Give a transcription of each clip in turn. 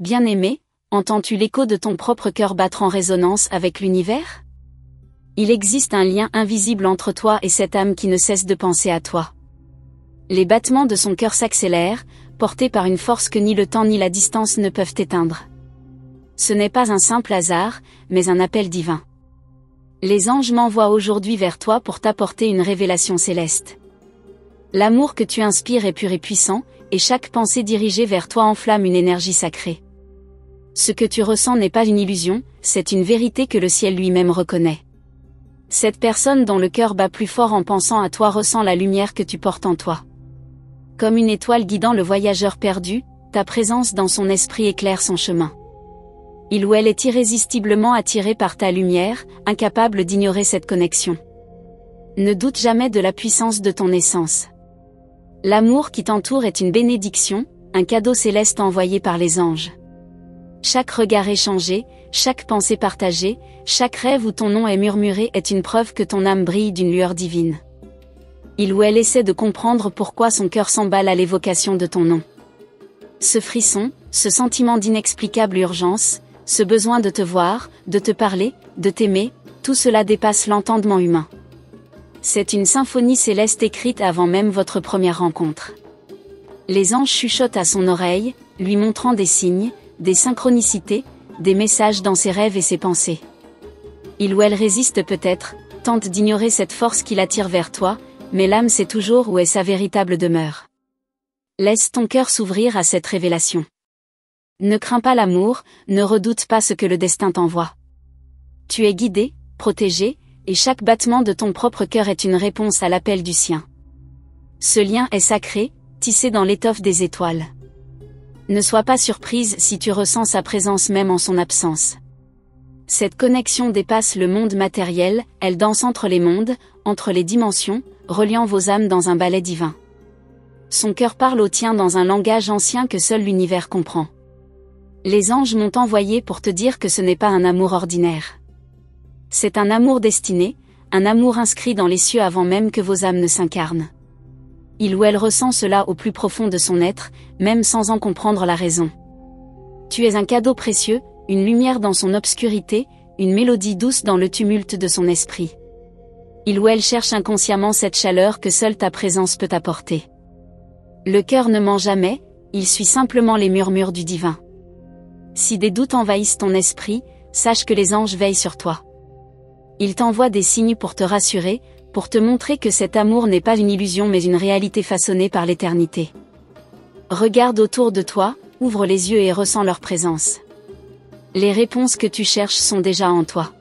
Bien-aimé, entends-tu l'écho de ton propre cœur battre en résonance avec l'univers? Il existe un lien invisible entre toi et cette âme qui ne cesse de penser à toi. Les battements de son cœur s'accélèrent, portés par une force que ni le temps ni la distance ne peuvent éteindre. Ce n'est pas un simple hasard, mais un appel divin. Les anges m'envoient aujourd'hui vers toi pour t'apporter une révélation céleste. L'amour que tu inspires est pur et puissant, et chaque pensée dirigée vers toi enflamme une énergie sacrée. Ce que tu ressens n'est pas une illusion, c'est une vérité que le ciel lui-même reconnaît. Cette personne dont le cœur bat plus fort en pensant à toi ressent la lumière que tu portes en toi. Comme une étoile guidant le voyageur perdu, ta présence dans son esprit éclaire son chemin. Il ou elle est irrésistiblement attiré par ta lumière, incapable d'ignorer cette connexion. Ne doute jamais de la puissance de ton essence. L'amour qui t'entoure est une bénédiction, un cadeau céleste envoyé par les anges. Chaque regard échangé, chaque pensée partagée, chaque rêve où ton nom est murmuré est une preuve que ton âme brille d'une lueur divine. Il ou elle essaie de comprendre pourquoi son cœur s'emballe à l'évocation de ton nom. Ce frisson, ce sentiment d'inexplicable urgence, ce besoin de te voir, de te parler, de t'aimer, tout cela dépasse l'entendement humain. C'est une symphonie céleste écrite avant même votre première rencontre. Les anges chuchotent à son oreille, lui montrant des signes, des synchronicités, des messages dans ses rêves et ses pensées. Il ou elle résiste peut-être, tente d'ignorer cette force qui l'attire vers toi, mais l'âme sait toujours où est sa véritable demeure. Laisse ton cœur s'ouvrir à cette révélation. Ne crains pas l'amour, ne redoute pas ce que le destin t'envoie. Tu es guidé, protégé, et chaque battement de ton propre cœur est une réponse à l'appel du sien. Ce lien est sacré, tissé dans l'étoffe des étoiles. Ne sois pas surprise si tu ressens sa présence même en son absence. Cette connexion dépasse le monde matériel, elle danse entre les mondes, entre les dimensions, reliant vos âmes dans un ballet divin. Son cœur parle au tien dans un langage ancien que seul l'univers comprend. Les anges m'ont envoyé pour te dire que ce n'est pas un amour ordinaire. C'est un amour destiné, un amour inscrit dans les cieux avant même que vos âmes ne s'incarnent. Il ou elle ressent cela au plus profond de son être, même sans en comprendre la raison. Tu es un cadeau précieux, une lumière dans son obscurité, une mélodie douce dans le tumulte de son esprit. Il ou elle cherche inconsciemment cette chaleur que seule ta présence peut apporter. Le cœur ne ment jamais, il suit simplement les murmures du divin. Si des doutes envahissent ton esprit, sache que les anges veillent sur toi. Ils t'envoient des signes pour te rassurer, pour te montrer que cet amour n'est pas une illusion mais une réalité façonnée par l'éternité. Regarde autour de toi, ouvre les yeux et ressens leur présence. Les réponses que tu cherches sont déjà en toi.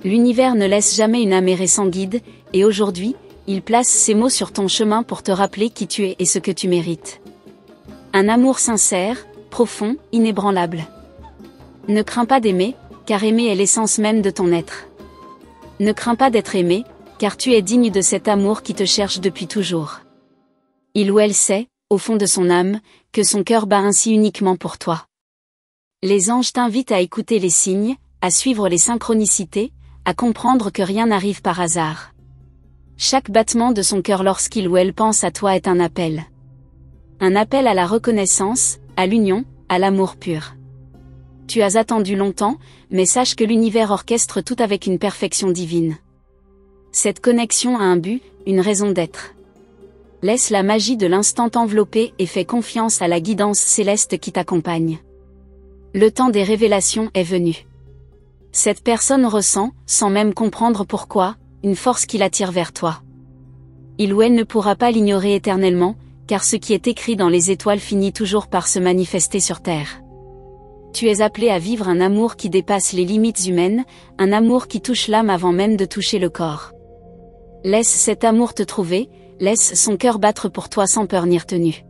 L'univers ne laisse jamais une âme errer sans guide, et aujourd'hui, il place ces mots sur ton chemin pour te rappeler qui tu es et ce que tu mérites. Un amour sincère, profond, inébranlable. Ne crains pas d'aimer, car aimer est l'essence même de ton être. Ne crains pas d'être aimé, car tu es digne de cet amour qui te cherche depuis toujours. Il ou elle sait, au fond de son âme, que son cœur bat ainsi uniquement pour toi. Les anges t'invitent à écouter les signes, à suivre les synchronicités, à comprendre que rien n'arrive par hasard. Chaque battement de son cœur lorsqu'il ou elle pense à toi est un appel. Un appel à la reconnaissance, à l'union, à l'amour pur. Tu as attendu longtemps, mais sache que l'univers orchestre tout avec une perfection divine. Cette connexion a un but, une raison d'être. Laisse la magie de l'instant t'envelopper et fais confiance à la guidance céleste qui t'accompagne. Le temps des révélations est venu. Cette personne ressent, sans même comprendre pourquoi, une force qui l'attire vers toi. Il ou elle ne pourra pas l'ignorer éternellement, car ce qui est écrit dans les étoiles finit toujours par se manifester sur terre. Tu es appelé à vivre un amour qui dépasse les limites humaines, un amour qui touche l'âme avant même de toucher le corps. Laisse cet amour te trouver, laisse son cœur battre pour toi sans peur ni retenue.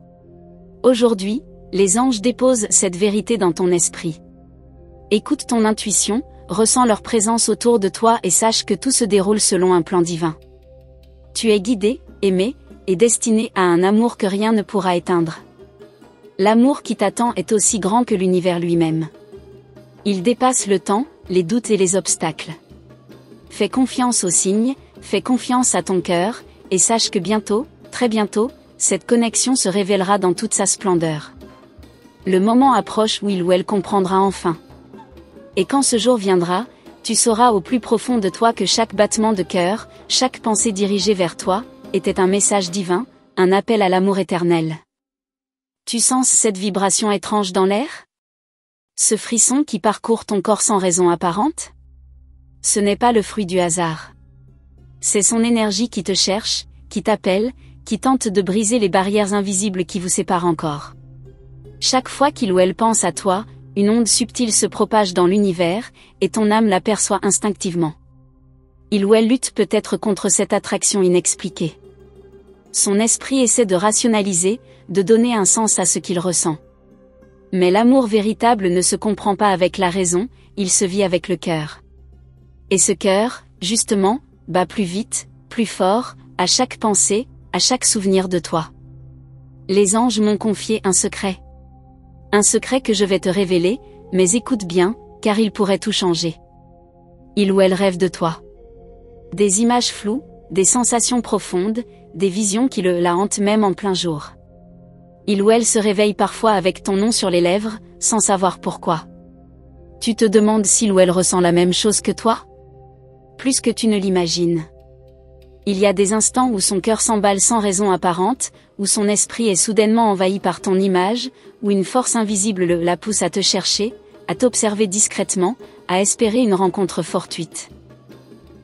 Aujourd'hui, les anges déposent cette vérité dans ton esprit. Écoute ton intuition, ressens leur présence autour de toi et sache que tout se déroule selon un plan divin. Tu es guidé, aimé, et destiné à un amour que rien ne pourra éteindre. L'amour qui t'attend est aussi grand que l'univers lui-même. Il dépasse le temps, les doutes et les obstacles. Fais confiance aux signes, fais confiance à ton cœur, et sache que bientôt, très bientôt, cette connexion se révélera dans toute sa splendeur. Le moment approche où il ou elle comprendra enfin. Et quand ce jour viendra, tu sauras au plus profond de toi que chaque battement de cœur, chaque pensée dirigée vers toi, était un message divin, un appel à l'amour éternel. Tu sens cette vibration étrange dans l'air? Ce frisson qui parcourt ton corps sans raison apparente? Ce n'est pas le fruit du hasard. C'est son énergie qui te cherche, qui t'appelle, qui tente de briser les barrières invisibles qui vous séparent encore. Chaque fois qu'il ou elle pense à toi, une onde subtile se propage dans l'univers, et ton âme l'aperçoit instinctivement. Il ou elle lutte peut-être contre cette attraction inexpliquée. Son esprit essaie de rationaliser, de donner un sens à ce qu'il ressent. Mais l'amour véritable ne se comprend pas avec la raison, il se vit avec le cœur. Et ce cœur, justement, bat plus vite, plus fort, à chaque pensée, à chaque souvenir de toi. Les anges m'ont confié un secret. Un secret que je vais te révéler, mais écoute bien, car il pourrait tout changer. Il ou elle rêve de toi. Des images floues, des sensations profondes, des visions qui la hantent même en plein jour. Il ou elle se réveille parfois avec ton nom sur les lèvres, sans savoir pourquoi. Tu te demandes s'il ou elle ressent la même chose que toi? Plus que tu ne l'imagines. Il y a des instants où son cœur s'emballe sans raison apparente, où son esprit est soudainement envahi par ton image, où une force invisible la pousse à te chercher, à t'observer discrètement, à espérer une rencontre fortuite.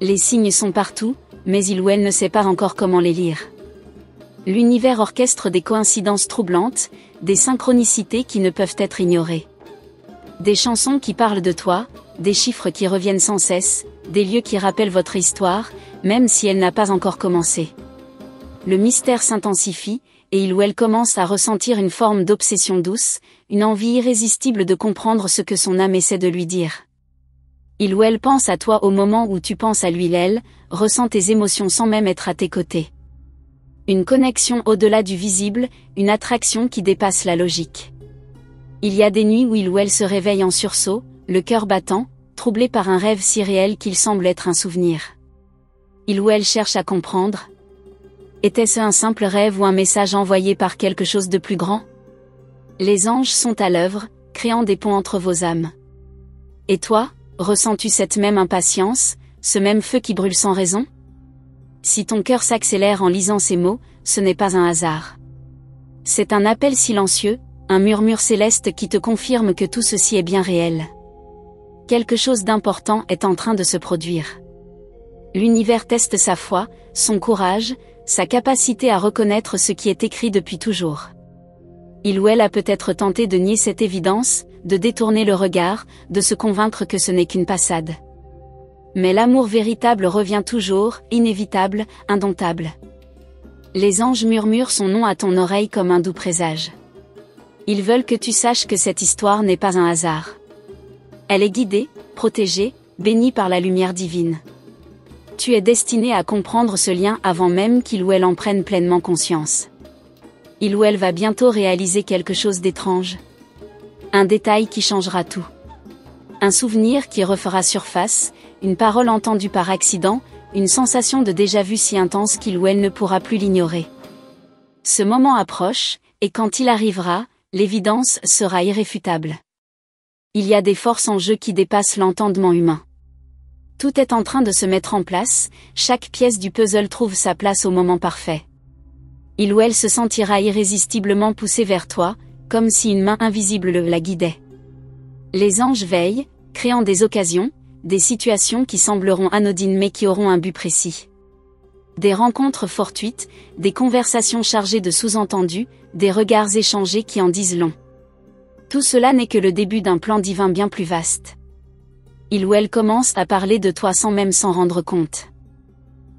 Les signes sont partout, mais il ou elle ne sait pas encore comment les lire. L'univers orchestre des coïncidences troublantes, des synchronicités qui ne peuvent être ignorées. Des chansons qui parlent de toi, des chiffres qui reviennent sans cesse, des lieux qui rappellent votre histoire, même si elle n'a pas encore commencé. Le mystère s'intensifie, et il ou elle commence à ressentir une forme d'obsession douce, une envie irrésistible de comprendre ce que son âme essaie de lui dire. Il ou elle pense à toi au moment où tu penses à lui, elle ressent tes émotions sans même être à tes côtés. Une connexion au-delà du visible, une attraction qui dépasse la logique. Il y a des nuits où il ou elle se réveille en sursaut, le cœur battant, troublé par un rêve si réel qu'il semble être un souvenir. Il ou elle cherche à comprendre. Était-ce un simple rêve ou un message envoyé par quelque chose de plus grand? Les anges sont à l'œuvre, créant des ponts entre vos âmes. Et toi, ressens-tu cette même impatience, ce même feu qui brûle sans raison? Si ton cœur s'accélère en lisant ces mots, ce n'est pas un hasard. C'est un appel silencieux, un murmure céleste qui te confirme que tout ceci est bien réel. Quelque chose d'important est en train de se produire. L'univers teste sa foi, son courage, sa capacité à reconnaître ce qui est écrit depuis toujours. Il ou elle a peut-être tenté de nier cette évidence, de détourner le regard, de se convaincre que ce n'est qu'une passade. Mais l'amour véritable revient toujours, inévitable, indomptable. Les anges murmurent son nom à ton oreille comme un doux présage. Ils veulent que tu saches que cette histoire n'est pas un hasard. Elle est guidée, protégée, bénie par la lumière divine. Tu es destiné à comprendre ce lien avant même qu'il ou elle en prenne pleinement conscience. Il ou elle va bientôt réaliser quelque chose d'étrange. Un détail qui changera tout. Un souvenir qui refera surface, une parole entendue par accident, une sensation de déjà-vu si intense qu'il ou elle ne pourra plus l'ignorer. Ce moment approche, et quand il arrivera, l'évidence sera irréfutable. Il y a des forces en jeu qui dépassent l'entendement humain. Tout est en train de se mettre en place, chaque pièce du puzzle trouve sa place au moment parfait. Il ou elle se sentira irrésistiblement poussé vers toi, comme si une main invisible la guidait. Les anges veillent, créant des occasions, des situations qui sembleront anodines mais qui auront un but précis. Des rencontres fortuites, des conversations chargées de sous-entendus, des regards échangés qui en disent long. Tout cela n'est que le début d'un plan divin bien plus vaste. Il ou elle commence à parler de toi sans même s'en rendre compte.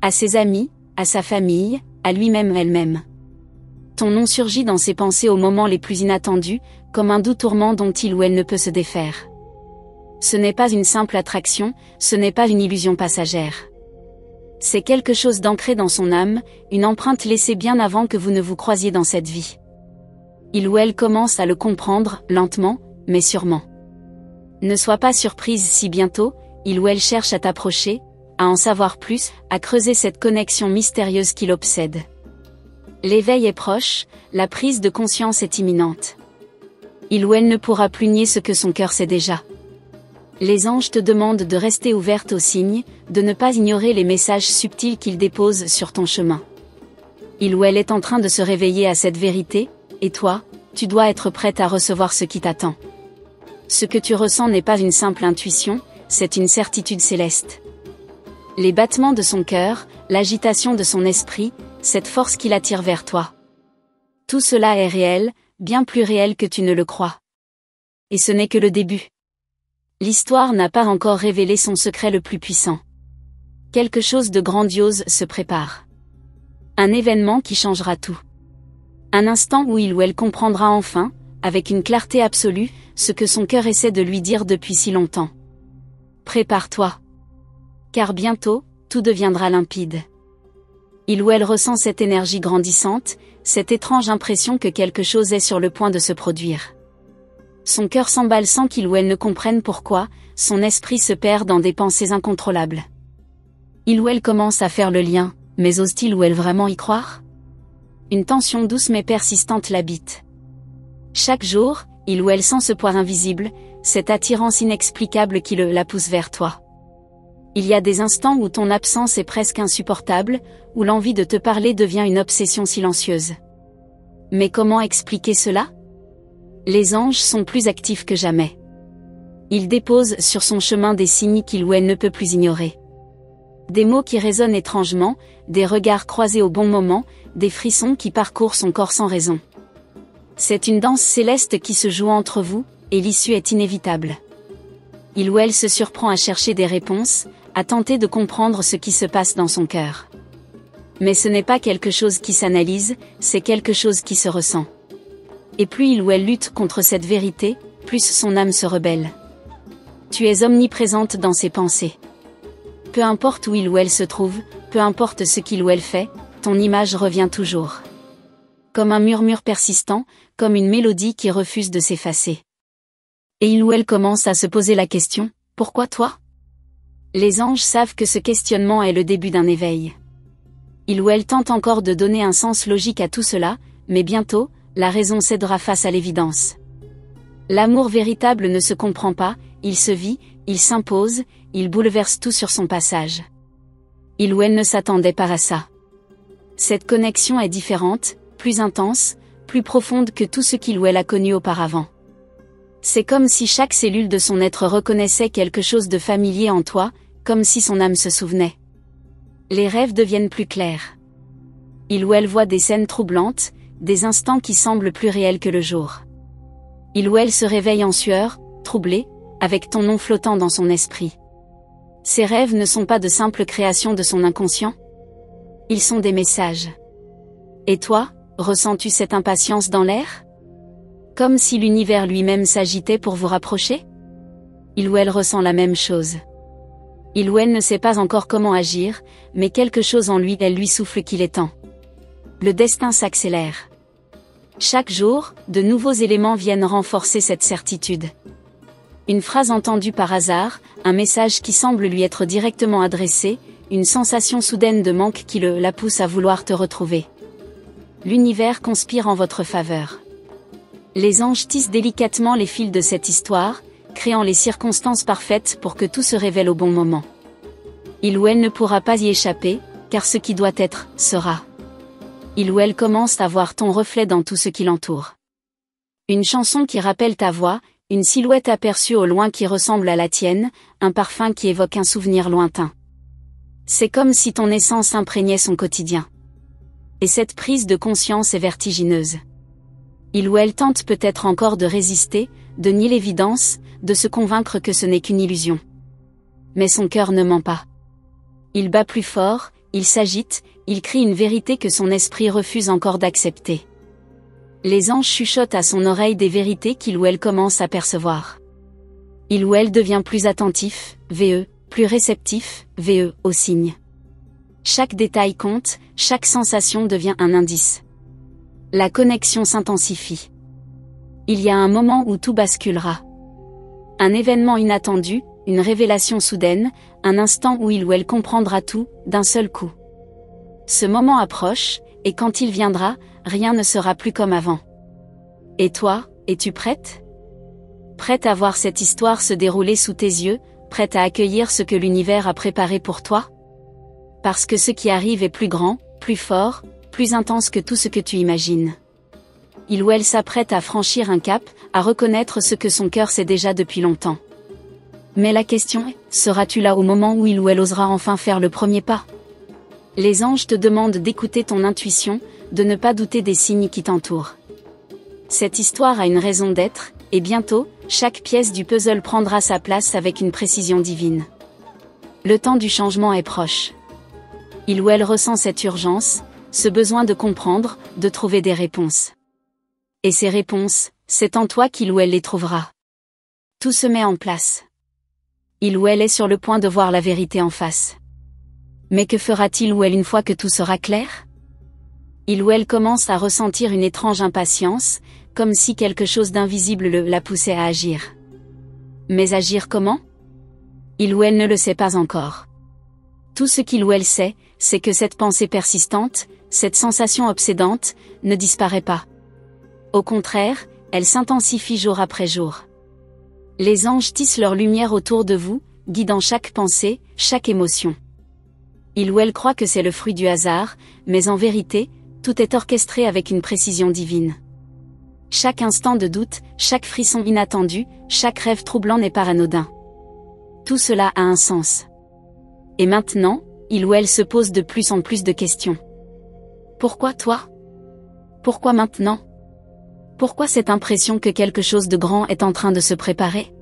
À ses amis, à sa famille, à lui-même elle-même. Ton nom surgit dans ses pensées aux moments les plus inattendus, comme un doux tourment dont il ou elle ne peut se défaire. Ce n'est pas une simple attraction, ce n'est pas une illusion passagère. C'est quelque chose d'ancré dans son âme, une empreinte laissée bien avant que vous ne vous croisiez dans cette vie. Il ou elle commence à le comprendre, lentement, mais sûrement. Ne sois pas surprise si bientôt, il ou elle cherche à t'approcher, à en savoir plus, à creuser cette connexion mystérieuse qui l'obsède. L'éveil est proche, la prise de conscience est imminente. Il ou elle ne pourra plus nier ce que son cœur sait déjà. Les anges te demandent de rester ouverte aux signes, de ne pas ignorer les messages subtils qu'ils déposent sur ton chemin. Il ou elle est en train de se réveiller à cette vérité, et toi, tu dois être prête à recevoir ce qui t'attend. Ce que tu ressens n'est pas une simple intuition, c'est une certitude céleste. Les battements de son cœur, l'agitation de son esprit, cette force qui l'attire vers toi. Tout cela est réel, bien plus réel que tu ne le crois. Et ce n'est que le début. L'histoire n'a pas encore révélé son secret le plus puissant. Quelque chose de grandiose se prépare. Un événement qui changera tout. Un instant où il ou elle comprendra enfin, avec une clarté absolue, ce que son cœur essaie de lui dire depuis si longtemps. Prépare-toi. Car bientôt, tout deviendra limpide. Il ou elle ressent cette énergie grandissante, cette étrange impression que quelque chose est sur le point de se produire. Son cœur s'emballe sans qu'il ou elle ne comprenne pourquoi, son esprit se perd dans des pensées incontrôlables. Il ou elle commence à faire le lien, mais ose-t-il ou elle vraiment y croire? Une tension douce mais persistante l'habite. Chaque jour, il ou elle sent ce poids invisible, cette attirance inexplicable qui la pousse vers toi. Il y a des instants où ton absence est presque insupportable, où l'envie de te parler devient une obsession silencieuse. Mais comment expliquer cela? Les anges sont plus actifs que jamais. Ils déposent sur son chemin des signes qu'il ou elle ne peut plus ignorer. Des mots qui résonnent étrangement, des regards croisés au bon moment, des frissons qui parcourent son corps sans raison. C'est une danse céleste qui se joue entre vous, et l'issue est inévitable. Il ou elle se surprend à chercher des réponses, à tenter de comprendre ce qui se passe dans son cœur. Mais ce n'est pas quelque chose qui s'analyse, c'est quelque chose qui se ressent. Et plus il ou elle lutte contre cette vérité, plus son âme se rebelle. Tu es omniprésente dans ses pensées. Peu importe où il ou elle se trouve, peu importe ce qu'il ou elle fait, ton image revient toujours. Comme un murmure persistant, comme une mélodie qui refuse de s'effacer. Et il ou elle commence à se poser la question, pourquoi toi? Les anges savent que ce questionnement est le début d'un éveil. Il ou elle tente encore de donner un sens logique à tout cela, mais bientôt, la raison cédera face à l'évidence. L'amour véritable ne se comprend pas, il se vit, il s'impose, il bouleverse tout sur son passage. Il ou elle ne s'attendait pas à ça. Cette connexion est différente, plus intense, plus profonde que tout ce qu'il ou elle a connu auparavant. C'est comme si chaque cellule de son être reconnaissait quelque chose de familier en toi, comme si son âme se souvenait. Les rêves deviennent plus clairs. Il ou elle voit des scènes troublantes, des instants qui semblent plus réels que le jour. Il ou elle se réveille en sueur, troublée, avec ton nom flottant dans son esprit. Ces rêves ne sont pas de simples créations de son inconscient. Ils sont des messages. Et toi, ressens-tu cette impatience dans l'air? Comme si l'univers lui-même s'agitait pour vous rapprocher? Il ou elle ressent la même chose. Il ou elle ne sait pas encore comment agir, mais quelque chose en lui, elle lui souffle qu'il est temps. Le destin s'accélère. Chaque jour, de nouveaux éléments viennent renforcer cette certitude. Une phrase entendue par hasard, un message qui semble lui être directement adressé, une sensation soudaine de manque qui la pousse à vouloir te retrouver. L'univers conspire en votre faveur. Les anges tissent délicatement les fils de cette histoire, créant les circonstances parfaites pour que tout se révèle au bon moment. Il ou elle ne pourra pas y échapper, car ce qui doit être, sera. Il ou elle commence à voir ton reflet dans tout ce qui l'entoure. Une chanson qui rappelle ta voix, une silhouette aperçue au loin qui ressemble à la tienne, un parfum qui évoque un souvenir lointain. C'est comme si ton essence imprégnait son quotidien. Et cette prise de conscience est vertigineuse. Il ou elle tente peut-être encore de résister, de nier l'évidence, de se convaincre que ce n'est qu'une illusion. Mais son cœur ne ment pas. Il bat plus fort, il s'agite, il crie une vérité que son esprit refuse encore d'accepter. Les anges chuchotent à son oreille des vérités qu'il ou elle commence à percevoir. Il ou elle devient plus attentif, plus réceptif, aux signes. Chaque détail compte, chaque sensation devient un indice. La connexion s'intensifie. Il y a un moment où tout basculera. Un événement inattendu, une révélation soudaine, un instant où il ou elle comprendra tout, d'un seul coup. Ce moment approche, et quand il viendra, rien ne sera plus comme avant. Et toi, Es-tu prête? Prête à voir cette histoire se dérouler sous tes yeux, prête à accueillir ce que l'univers a préparé pour toi? Parce que ce qui arrive est plus grand, plus fort, plus intense que tout ce que tu imagines. Il ou elle s'apprête à franchir un cap, à reconnaître ce que son cœur sait déjà depuis longtemps. Mais la question est, seras-tu là au moment où il ou elle osera enfin faire le premier pas? Les anges te demandent d'écouter ton intuition, de ne pas douter des signes qui t'entourent. Cette histoire a une raison d'être, et bientôt, chaque pièce du puzzle prendra sa place avec une précision divine. Le temps du changement est proche. Il ou elle ressent cette urgence, ce besoin de comprendre, de trouver des réponses. Et ces réponses, c'est en toi qu'il ou elle les trouvera. Tout se met en place. Il ou elle est sur le point de voir la vérité en face. Mais que fera-t-il ou elle une fois que tout sera clair? Il ou elle commence à ressentir une étrange impatience, comme si quelque chose d'invisible la poussait à agir. Mais agir comment? Il ou elle ne le sait pas encore. Tout ce qu'il ou elle sait, c'est que cette pensée persistante, cette sensation obsédante, ne disparaît pas. Au contraire, elle s'intensifie jour après jour. Les anges tissent leur lumière autour de vous, guidant chaque pensée, chaque émotion. Il ou elle croit que c'est le fruit du hasard, mais en vérité, tout est orchestré avec une précision divine. Chaque instant de doute, chaque frisson inattendu, chaque rêve troublant n'est pas anodin. Tout cela a un sens. Et maintenant, il ou elle se pose de plus en plus de questions. Pourquoi toi? Pourquoi maintenant? Pourquoi cette impression que quelque chose de grand est en train de se préparer?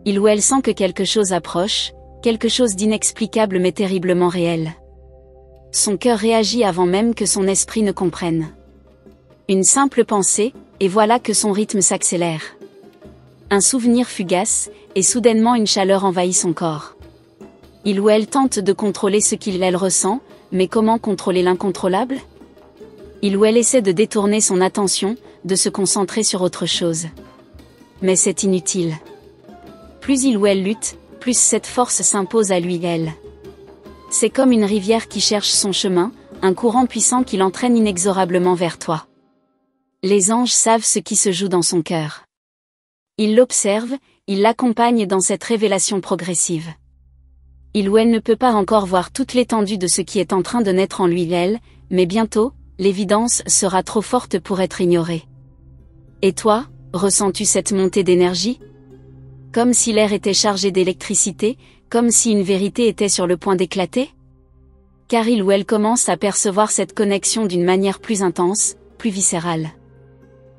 Il ou elle sent que quelque chose approche, quelque chose d'inexplicable mais terriblement réel. Son cœur réagit avant même que son esprit ne comprenne. Une simple pensée, et voilà que son rythme s'accélère. Un souvenir fugace, et soudainement une chaleur envahit son corps. Il ou elle tente de contrôler ce qu'il elle ressent, mais comment contrôler l'incontrôlable? Il ou elle essaie de détourner son attention, de se concentrer sur autre chose. Mais c'est inutile. Plus il ou elle lutte, plus cette force s'impose à lui elle. C'est comme une rivière qui cherche son chemin, un courant puissant qui l'entraîne inexorablement vers toi. Les anges savent ce qui se joue dans son cœur. Ils l'observent, ils l'accompagnent dans cette révélation progressive. Il ou elle ne peut pas encore voir toute l'étendue de ce qui est en train de naître en lui elle, mais bientôt, l'évidence sera trop forte pour être ignorée. Et toi, ressens-tu cette montée d'énergie? Comme si l'air était chargé d'électricité, comme si une vérité était sur le point d'éclater? Car il ou elle commence à percevoir cette connexion d'une manière plus intense, plus viscérale.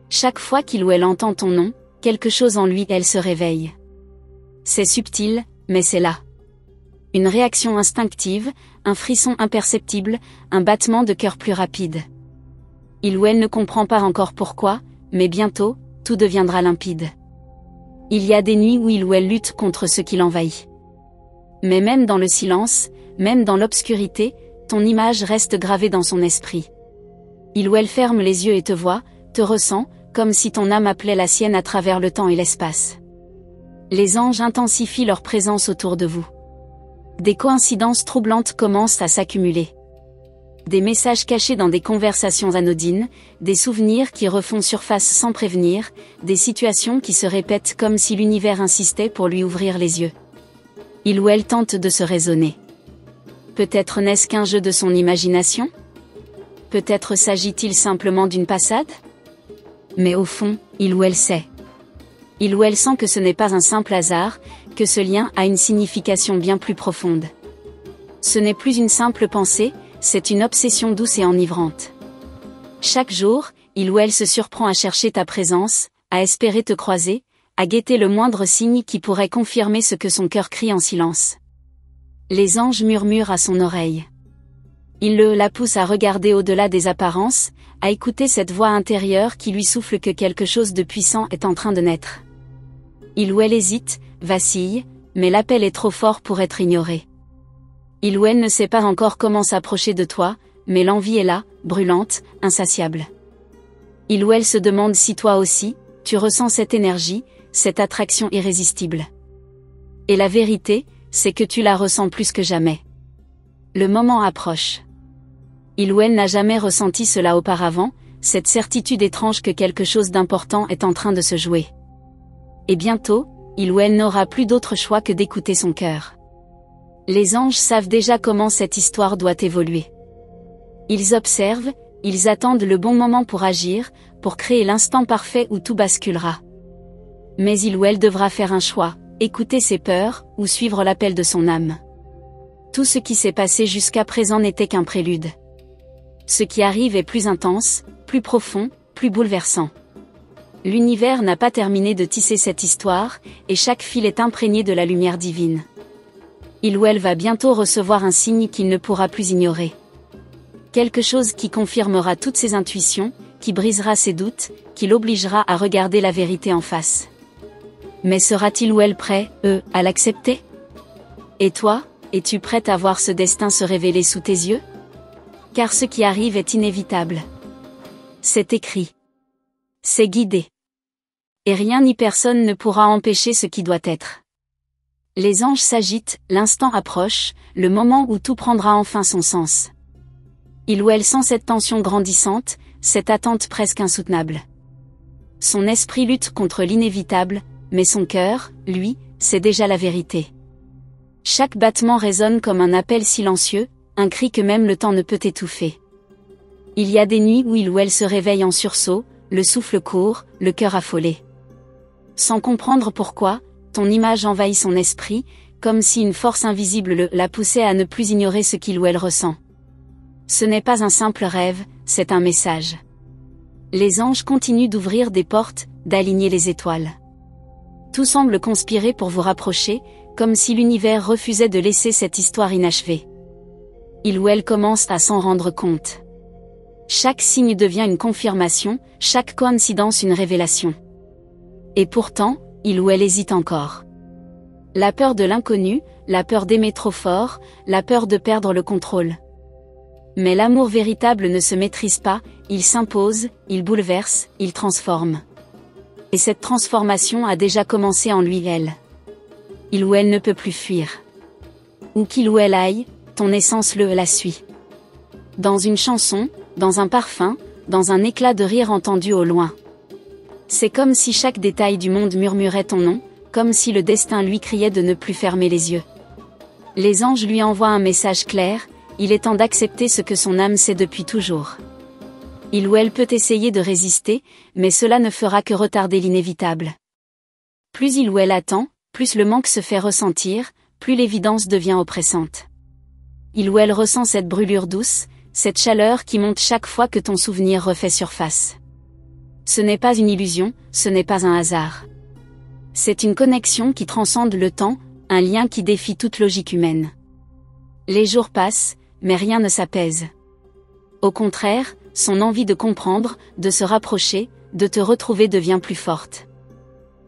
Chaque fois qu'il ou elle entend ton nom, quelque chose en lui elle se réveille. C'est subtil, mais c'est là. Une réaction instinctive, un frisson imperceptible, un battement de cœur plus rapide. Il ou elle ne comprend pas encore pourquoi, mais bientôt, tout deviendra limpide. Il y a des nuits où il ou elle lutte contre ce qui l'envahit. Mais même dans le silence, même dans l'obscurité, ton image reste gravée dans son esprit. Il ou elle ferme les yeux et te voit, te ressent, comme si ton âme appelait la sienne à travers le temps et l'espace. Les anges intensifient leur présence autour de vous. Des coïncidences troublantes commencent à s'accumuler. Des messages cachés dans des conversations anodines, des souvenirs qui refont surface sans prévenir, des situations qui se répètent comme si l'univers insistait pour lui ouvrir les yeux. Il ou elle tente de se raisonner. Peut-être n'est-ce qu'un jeu de son imagination? Peut-être s'agit-il simplement d'une passade? Mais au fond, il ou elle sait. Il ou elle sent que ce n'est pas un simple hasard, que ce lien a une signification bien plus profonde. Ce n'est plus une simple pensée, c'est une obsession douce et enivrante. Chaque jour, il ou elle se surprend à chercher ta présence, à espérer te croiser, à guetter le moindre signe qui pourrait confirmer ce que son cœur crie en silence. Les anges murmurent à son oreille. Ils la poussent à regarder au-delà des apparences, à écouter cette voix intérieure qui lui souffle que quelque chose de puissant est en train de naître. Il ou elle hésite, vacille, mais l'appel est trop fort pour être ignoré. Il ou elle ne sait pas encore comment s'approcher de toi, mais l'envie est là, brûlante, insatiable. Il ou elle se demande si toi aussi, tu ressens cette énergie, cette attraction irrésistible. Et la vérité, c'est que tu la ressens plus que jamais. Le moment approche. Il ou elle n'a jamais ressenti cela auparavant, cette certitude étrange que quelque chose d'important est en train de se jouer. Et bientôt, il ou elle n'aura plus d'autre choix que d'écouter son cœur. Les anges savent déjà comment cette histoire doit évoluer. Ils observent, ils attendent le bon moment pour agir, pour créer l'instant parfait où tout basculera. Mais il ou elle devra faire un choix, écouter ses peurs, ou suivre l'appel de son âme. Tout ce qui s'est passé jusqu'à présent n'était qu'un prélude. Ce qui arrive est plus intense, plus profond, plus bouleversant. L'univers n'a pas terminé de tisser cette histoire, et chaque fil est imprégné de la lumière divine. Il ou elle va bientôt recevoir un signe qu'il ne pourra plus ignorer. Quelque chose qui confirmera toutes ses intuitions, qui brisera ses doutes, qui l'obligera à regarder la vérité en face. Mais sera-t-il ou elle prêt, à l'accepter? Et toi, es-tu prête à voir ce destin se révéler sous tes yeux? Car ce qui arrive est inévitable. C'est écrit. C'est guidé. Et rien ni personne ne pourra empêcher ce qui doit être. Les anges s'agitent, l'instant approche, le moment où tout prendra enfin son sens. Il ou elle sent cette tension grandissante, cette attente presque insoutenable. Son esprit lutte contre l'inévitable, mais son cœur, lui, sait déjà la vérité. Chaque battement résonne comme un appel silencieux, un cri que même le temps ne peut étouffer. Il y a des nuits où il ou elle se réveille en sursaut, le souffle court, le cœur affolé. Sans comprendre pourquoi, ton image envahit son esprit, comme si une force invisible la poussait à ne plus ignorer ce qu'il ou elle ressent. Ce n'est pas un simple rêve, c'est un message. Les anges continuent d'ouvrir des portes, d'aligner les étoiles. Tout semble conspirer pour vous rapprocher, comme si l'univers refusait de laisser cette histoire inachevée. Il ou elle commence à s'en rendre compte. Chaque signe devient une confirmation, chaque coïncidence une révélation. Et pourtant, il ou elle hésite encore. La peur de l'inconnu, la peur d'aimer trop fort, la peur de perdre le contrôle. Mais l'amour véritable ne se maîtrise pas, il s'impose, il bouleverse, il transforme. Et cette transformation a déjà commencé en lui elle. Il ou elle ne peut plus fuir. Où qu'il ou elle aille, ton essence la suit. Dans une chanson, dans un parfum, dans un éclat de rire entendu au loin. C'est comme si chaque détail du monde murmurait ton nom, comme si le destin lui criait de ne plus fermer les yeux. Les anges lui envoient un message clair, il est temps d'accepter ce que son âme sait depuis toujours. Il ou elle peut essayer de résister, mais cela ne fera que retarder l'inévitable. Plus il ou elle attend, plus le manque se fait ressentir, plus l'évidence devient oppressante. Il ou elle ressent cette brûlure douce, cette chaleur qui monte chaque fois que ton souvenir refait surface. Ce n'est pas une illusion, ce n'est pas un hasard. C'est une connexion qui transcende le temps, un lien qui défie toute logique humaine. Les jours passent, mais rien ne s'apaise. Au contraire, son envie de comprendre, de se rapprocher, de te retrouver devient plus forte.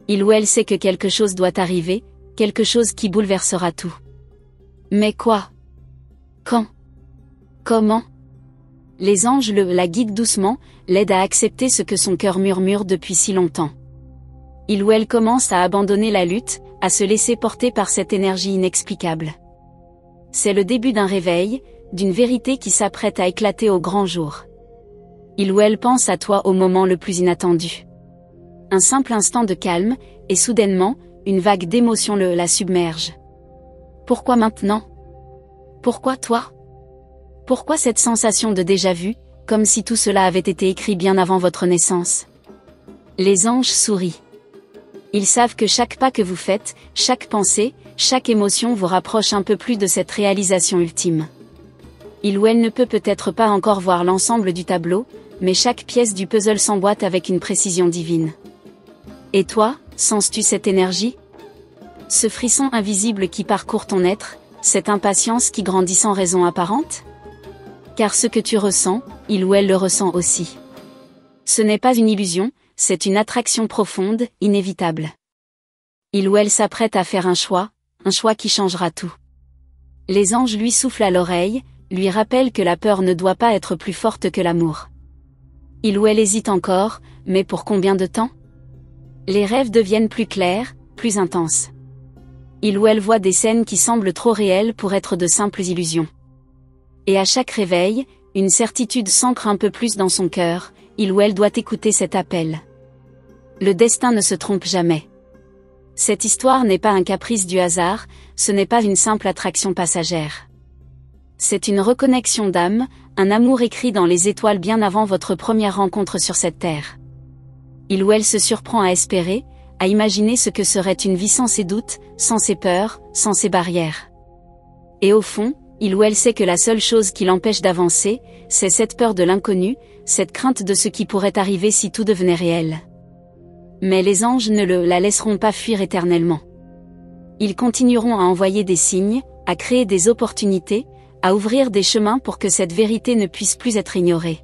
Il ou elle sait que quelque chose doit arriver, quelque chose qui bouleversera tout. Mais quoi? Quand? Comment? Les anges la guident doucement, l'aident à accepter ce que son cœur murmure depuis si longtemps. Il ou elle commence à abandonner la lutte, à se laisser porter par cette énergie inexplicable. C'est le début d'un réveil, d'une vérité qui s'apprête à éclater au grand jour. Il ou elle pense à toi au moment le plus inattendu. Un simple instant de calme, et soudainement, une vague d'émotion la submerge. Pourquoi maintenant? Pourquoi toi? Pourquoi cette sensation de déjà-vu, comme si tout cela avait été écrit bien avant votre naissance? Les anges sourient. Ils savent que chaque pas que vous faites, chaque pensée, chaque émotion vous rapproche un peu plus de cette réalisation ultime. Il ou elle ne peut peut-être pas encore voir l'ensemble du tableau, mais chaque pièce du puzzle s'emboîte avec une précision divine. Et toi, sens-tu cette énergie? Ce frisson invisible qui parcourt ton être, cette impatience qui grandit sans raison apparente? Car ce que tu ressens, il ou elle le ressent aussi. Ce n'est pas une illusion, c'est une attraction profonde, inévitable. Il ou elle s'apprête à faire un choix qui changera tout. Les anges lui soufflent à l'oreille, lui rappellent que la peur ne doit pas être plus forte que l'amour. Il ou elle hésite encore, mais pour combien de temps? Les rêves deviennent plus clairs, plus intenses. Il ou elle voit des scènes qui semblent trop réelles pour être de simples illusions. Et à chaque réveil, une certitude s'ancre un peu plus dans son cœur, il ou elle doit écouter cet appel. Le destin ne se trompe jamais. Cette histoire n'est pas un caprice du hasard, ce n'est pas une simple attraction passagère. C'est une reconnexion d'âme, un amour écrit dans les étoiles bien avant votre première rencontre sur cette terre. Il ou elle se surprend à espérer, à imaginer ce que serait une vie sans ses doutes, sans ses peurs, sans ses barrières. Et au fond, il ou elle sait que la seule chose qui l'empêche d'avancer, c'est cette peur de l'inconnu, cette crainte de ce qui pourrait arriver si tout devenait réel. Mais les anges ne la laisseront pas fuir éternellement. Ils continueront à envoyer des signes, à créer des opportunités, à ouvrir des chemins pour que cette vérité ne puisse plus être ignorée.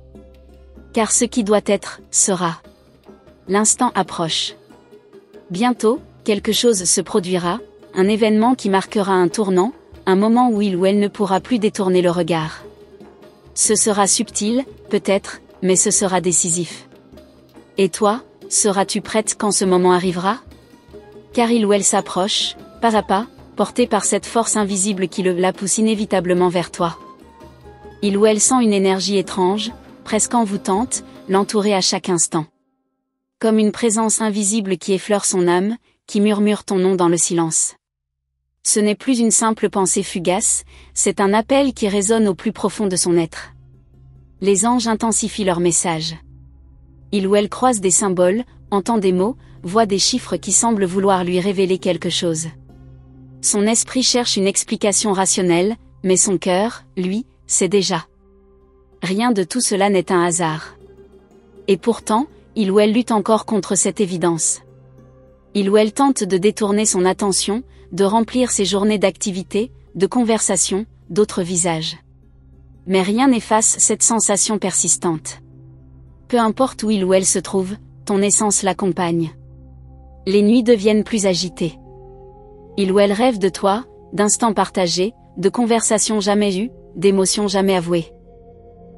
Car ce qui doit être, sera. L'instant approche. Bientôt, quelque chose se produira, un événement qui marquera un tournant, un moment où il ou elle ne pourra plus détourner le regard. Ce sera subtil, peut-être, mais ce sera décisif. Et toi, seras-tu prête quand ce moment arrivera? Car il ou elle s'approche, pas à pas, porté par cette force invisible qui la pousse inévitablement vers toi. Il ou elle sent une énergie étrange, presque envoûtante, l'entourer à chaque instant. Comme une présence invisible qui effleure son âme, qui murmure ton nom dans le silence. Ce n'est plus une simple pensée fugace, c'est un appel qui résonne au plus profond de son être. Les anges intensifient leur message. Il ou elle croise des symboles, entend des mots, voit des chiffres qui semblent vouloir lui révéler quelque chose. Son esprit cherche une explication rationnelle, mais son cœur, lui, sait déjà. Rien de tout cela n'est un hasard. Et pourtant, il ou elle lutte encore contre cette évidence. Il ou elle tente de détourner son attention, de remplir ses journées d'activités, de conversations, d'autres visages. Mais rien n'efface cette sensation persistante. Peu importe où il ou elle se trouve, ton essence l'accompagne. Les nuits deviennent plus agitées. Il ou elle rêve de toi, d'instants partagés, de conversations jamais eues, d'émotions jamais avouées.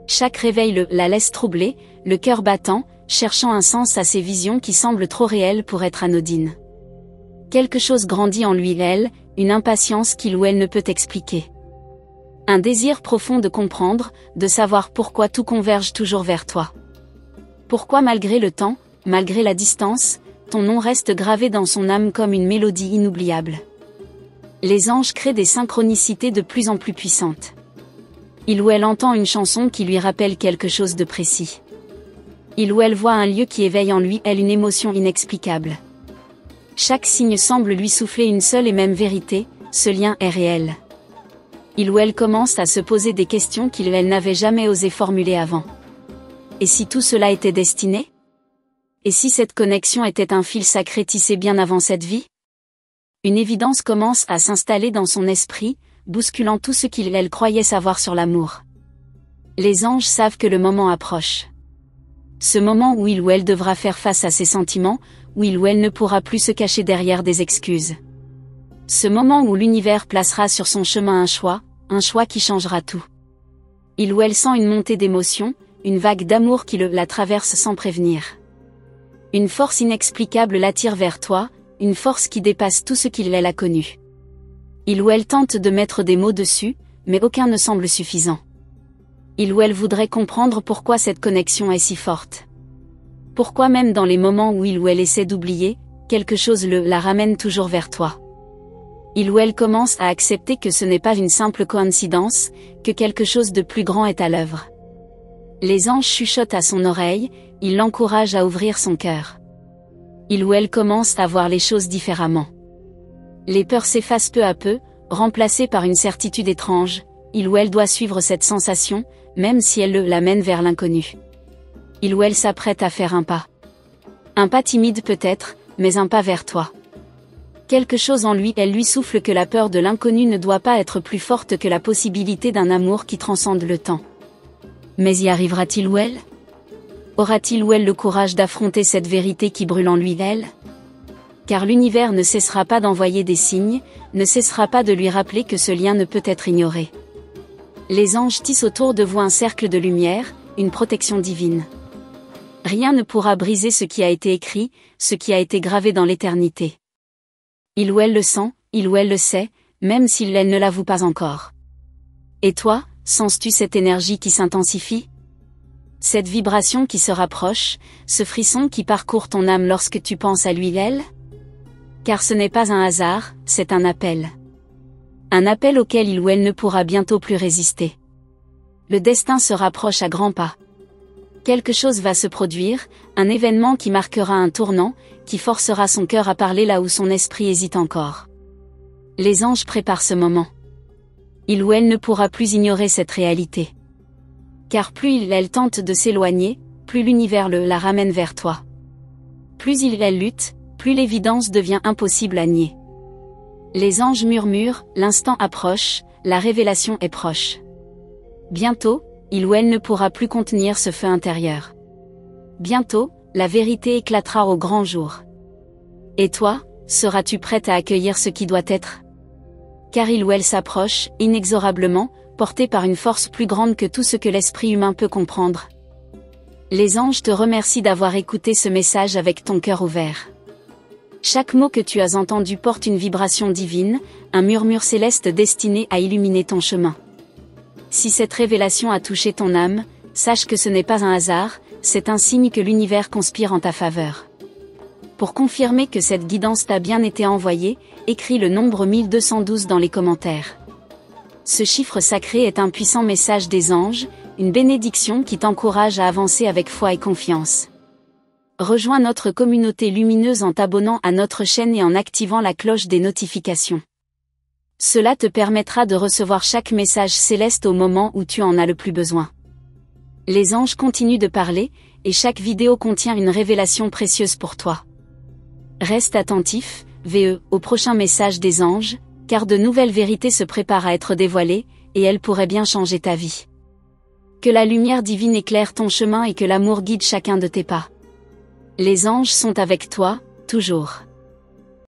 Chaque réveil la laisse troublée, le cœur battant, cherchant un sens à ces visions qui semblent trop réelles pour être anodines. Quelque chose grandit en lui et elle, une impatience qu'il ou elle ne peut expliquer. Un désir profond de comprendre, de savoir pourquoi tout converge toujours vers toi. Pourquoi malgré le temps, malgré la distance, ton nom reste gravé dans son âme comme une mélodie inoubliable. Les anges créent des synchronicités de plus en plus puissantes. Il ou elle entend une chanson qui lui rappelle quelque chose de précis. Il ou elle voit un lieu qui éveille en lui elle une émotion inexplicable. Chaque signe semble lui souffler une seule et même vérité, ce lien est réel. Il ou elle commence à se poser des questions qu'il ou elle n'avait jamais osé formuler avant. Et si tout cela était destiné? Et si cette connexion était un fil sacré tissé bien avant cette vie? Une évidence commence à s'installer dans son esprit, bousculant tout ce qu'il ou elle croyait savoir sur l'amour. Les anges savent que le moment approche. Ce moment où il ou elle devra faire face à ses sentiments, où il ou elle ne pourra plus se cacher derrière des excuses. Ce moment où l'univers placera sur son chemin un choix qui changera tout. Il ou elle sent une montée d'émotion, une vague d'amour qui la traverse sans prévenir. Une force inexplicable l'attire vers toi, une force qui dépasse tout ce qu'il ou elle a connu. Il ou elle tente de mettre des mots dessus, mais aucun ne semble suffisant. Il ou elle voudrait comprendre pourquoi cette connexion est si forte. Pourquoi même dans les moments où il ou elle essaie d'oublier, quelque chose la ramène toujours vers toi. Il ou elle commence à accepter que ce n'est pas une simple coïncidence, que quelque chose de plus grand est à l'œuvre. Les anges chuchotent à son oreille, ils l'encouragent à ouvrir son cœur. Il ou elle commence à voir les choses différemment. Les peurs s'effacent peu à peu, remplacées par une certitude étrange, il ou elle doit suivre cette sensation, même si elle l'amène vers l'inconnu. Il ou elle s'apprête à faire un pas. Un pas timide peut-être, mais un pas vers toi. Quelque chose en lui, elle lui souffle que la peur de l'inconnu ne doit pas être plus forte que la possibilité d'un amour qui transcende le temps. Mais y arrivera-t-il ou elle? Aura-t-il ou elle le courage d'affronter cette vérité qui brûle en lui et elle? Car l'univers ne cessera pas d'envoyer des signes, ne cessera pas de lui rappeler que ce lien ne peut être ignoré. Les anges tissent autour de vous un cercle de lumière, une protection divine. Rien ne pourra briser ce qui a été écrit, ce qui a été gravé dans l'éternité. Il ou elle le sent, il ou elle le sait, même s'il elle ne l'avoue pas encore. Et toi, sens-tu cette énergie qui s'intensifie? Cette vibration qui se rapproche, ce frisson qui parcourt ton âme lorsque tu penses à lui, elle? Car ce n'est pas un hasard, c'est un appel. Un appel auquel il ou elle ne pourra bientôt plus résister. Le destin se rapproche à grands pas. Quelque chose va se produire, un événement qui marquera un tournant, qui forcera son cœur à parler là où son esprit hésite encore. Les anges préparent ce moment. Il ou elle ne pourra plus ignorer cette réalité. Car plus il elle tente de s'éloigner, plus l'univers la ramène vers toi. Plus il elle lutte, plus l'évidence devient impossible à nier. Les anges murmurent, l'instant approche, la révélation est proche. Bientôt, il ou elle ne pourra plus contenir ce feu intérieur. Bientôt, la vérité éclatera au grand jour. Et toi, seras-tu prête à accueillir ce qui doit être? Car il ou elle s'approche, inexorablement, porté par une force plus grande que tout ce que l'esprit humain peut comprendre. Les anges te remercient d'avoir écouté ce message avec ton cœur ouvert. Chaque mot que tu as entendu porte une vibration divine, un murmure céleste destiné à illuminer ton chemin. Si cette révélation a touché ton âme, sache que ce n'est pas un hasard, c'est un signe que l'univers conspire en ta faveur. Pour confirmer que cette guidance t'a bien été envoyée, écris le nombre 1212 dans les commentaires. Ce chiffre sacré est un puissant message des anges, une bénédiction qui t'encourage à avancer avec foi et confiance. Rejoins notre communauté lumineuse en t'abonnant à notre chaîne et en activant la cloche des notifications. Cela te permettra de recevoir chaque message céleste au moment où tu en as le plus besoin. Les anges continuent de parler, et chaque vidéo contient une révélation précieuse pour toi. Reste attentif, au prochain message des anges, car de nouvelles vérités se préparent à être dévoilées, et elles pourraient bien changer ta vie. Que la lumière divine éclaire ton chemin et que l'amour guide chacun de tes pas. Les anges sont avec toi, toujours.